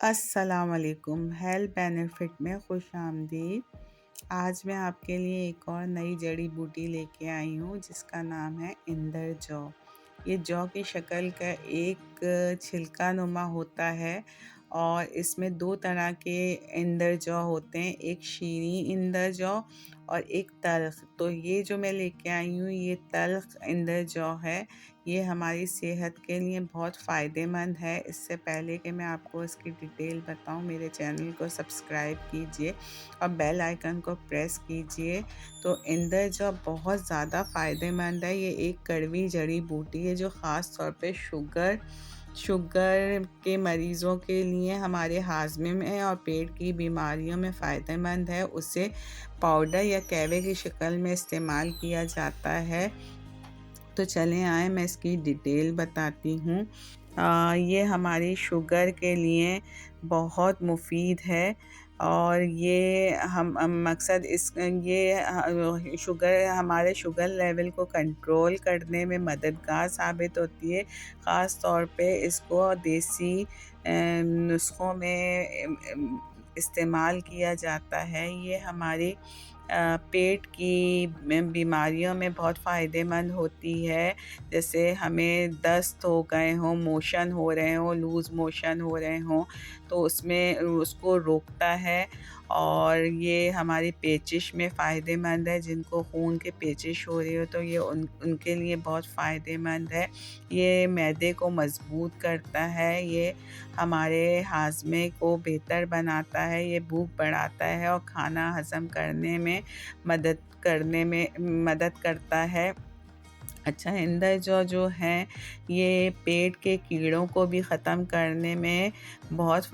अस्सलाम वालेकुम। Health benefit में खुश आमदीद। आज मैं आपके लिए एक और नई जड़ी बूटी लेके आई हूँ जिसका नाम है इंदर जौ। ये जौ की शक्ल का एक छिलका नुमा होता है और इसमें दो तरह के इंदर जौ होते हैं, एक शीरी इंदर जौ और एक तल्ख। तो ये जो मैं लेके आई हूँ ये तल्ख इंदर जौ है। ये हमारी सेहत के लिए बहुत फ़ायदेमंद है। इससे पहले कि मैं आपको इसकी डिटेल बताऊं, मेरे चैनल को सब्सक्राइब कीजिए और बेल आइकन को प्रेस कीजिए। तो इंदर जौ बहुत ज़्यादा फ़ायदेमंद है। ये एक कड़वी जड़ी बूटी है जो ख़ास तौर पे शुगर के मरीज़ों के लिए, हमारे हाजमे में और पेट की बीमारियों में फ़ायदेमंद है। उसे पाउडर या कैवे की शक्ल में इस्तेमाल किया जाता है। तो चलें आए मैं इसकी डिटेल बताती हूँ। ये हमारी शुगर के लिए बहुत मुफीद है और ये हम मकसद इस ये शुगर हमारे शुगर लेवल को कंट्रोल करने में मददगार साबित होती है। ख़ास तौर पे इसको देसी नुस्ख़ों में इस्तेमाल किया जाता है। ये हमारी पेट की बीमारियों में बहुत फ़ायदेमंद होती है। जैसे हमें दस्त हो गए हों, मोशन हो रहे हों, लूज़ मोशन हो रहे हों, तो उसमें उसको रोकता है। और ये हमारी पेचिश में फ़ायदेमंद है। जिनको खून की पेचिश हो रही हो तो ये उनके लिए बहुत फ़ायदेमंद है। ये मैदे को मज़बूत करता है, ये हमारे हाज़मे को बेहतर बनाता है, ये भूख बढ़ाता है और खाना हज़म करने में मदद करता है। अच्छा, इंदर जौ जो है ये पेट के कीड़ों को भी ख़त्म करने में बहुत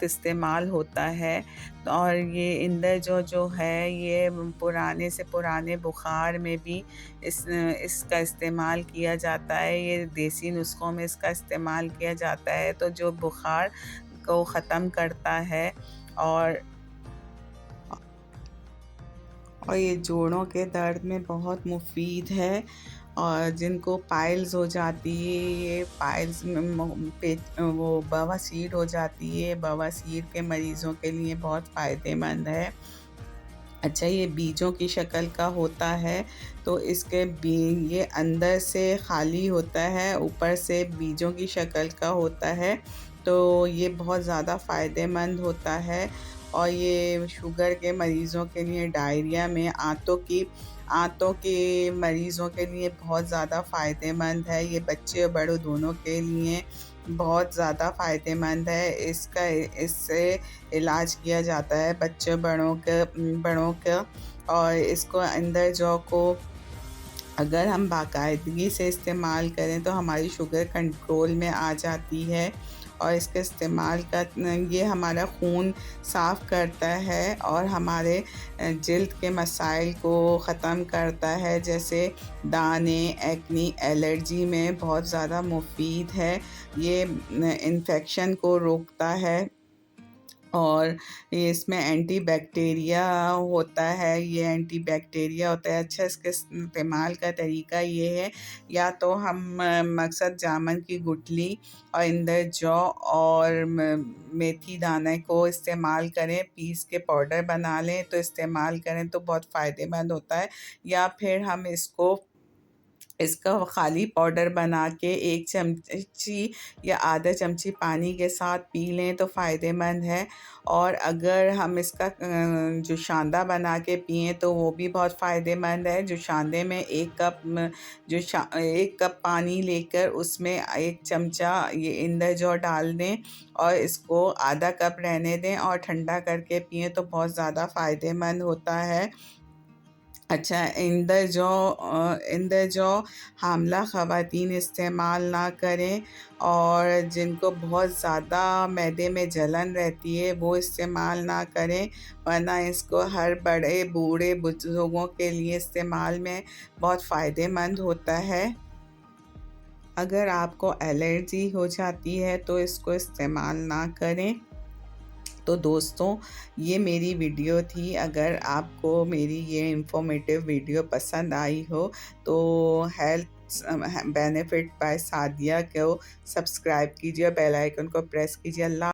इस्तेमाल होता है। और ये इंदर जौ जो है ये पुराने से पुराने बुखार में भी इसका इस्तेमाल किया जाता है। ये देसी नुस्ख़ों में इसका इस्तेमाल किया जाता है तो जो बुखार को ख़त्म करता है। और ये जोड़ों के दर्द में बहुत मुफीद है। और जिनको पाइल्स हो जाती है, ये पाइल्स में पेट वो बवासीर हो जाती है, बवासीर के मरीज़ों के लिए बहुत फ़ायदेमंद है। अच्छा, ये बीजों की शक्ल का होता है तो इसके ये अंदर से खाली होता है, ऊपर से बीजों की शक्ल का होता है। तो ये बहुत ज़्यादा फ़ायदेमंद होता है और ये शुगर के मरीज़ों के लिए, डायरिया में, आंतों के मरीज़ों के लिए बहुत ज़्यादा फ़ायदेमंद है। ये बच्चे और बड़ों दोनों के लिए बहुत ज़्यादा फ़ायदेमंद है। इससे इलाज किया जाता है बच्चों बड़ों का। और इसको इंदर जौ को अगर हम बाकायदगी से इस्तेमाल करें तो हमारी शुगर कंट्रोल में आ जाती है। और इसके इस्तेमाल का ये हमारा खून साफ़ करता है और हमारे जल्द के मसाइल को ख़त्म करता है, जैसे दाने, एक्नी, एलर्जी में बहुत ज़्यादा मुफीद है। ये इन्फेक्शन को रोकता है और ये इसमें एंटीबैक्टीरिया होता है, ये एंटीबैक्टीरिया होता है। अच्छा, इसके इस्तेमाल का तरीका ये है, या तो हम मकसद जामुन की गुठली और इंदर जौ और मेथी दाने को इस्तेमाल करें, पीस के पाउडर बना लें तो इस्तेमाल करें तो बहुत फ़ायदेमंद होता है। या फिर हम इसका खाली पाउडर बना के 1 चमची या आधा चमची पानी के साथ पी लें तो फ़ायदेमंद है। और अगर हम इसका जोशांदा बना के पिएँ तो वो भी बहुत फ़ायदेमंद है। जोशांदे में 1 कप पानी लेकर उसमें 1 चमचा ये इंदर जौ डाल दें और इसको आधा कप रहने दें और ठंडा करके पिएँ तो बहुत ज़्यादा फ़ायदेमंद होता है। अच्छा, इंदर जौ हामला ख़वातीन इस्तेमाल ना करें और जिनको बहुत ज़्यादा मैदे में जलन रहती है वो इस्तेमाल ना करें, वरना इसको हर बड़े बूढ़े बुज़ुर्गों के लिए इस्तेमाल में बहुत फ़ायदेमंद होता है। अगर आपको एलर्जी हो जाती है तो इसको इस्तेमाल ना करें। तो दोस्तों, ये मेरी वीडियो थी। अगर आपको मेरी ये इन्फॉर्मेटिव वीडियो पसंद आई हो तो हेल्थ बेनिफिट बाय सादिया को सब्सक्राइब कीजिए, बेल आइकन को प्रेस कीजिए। अल्लाह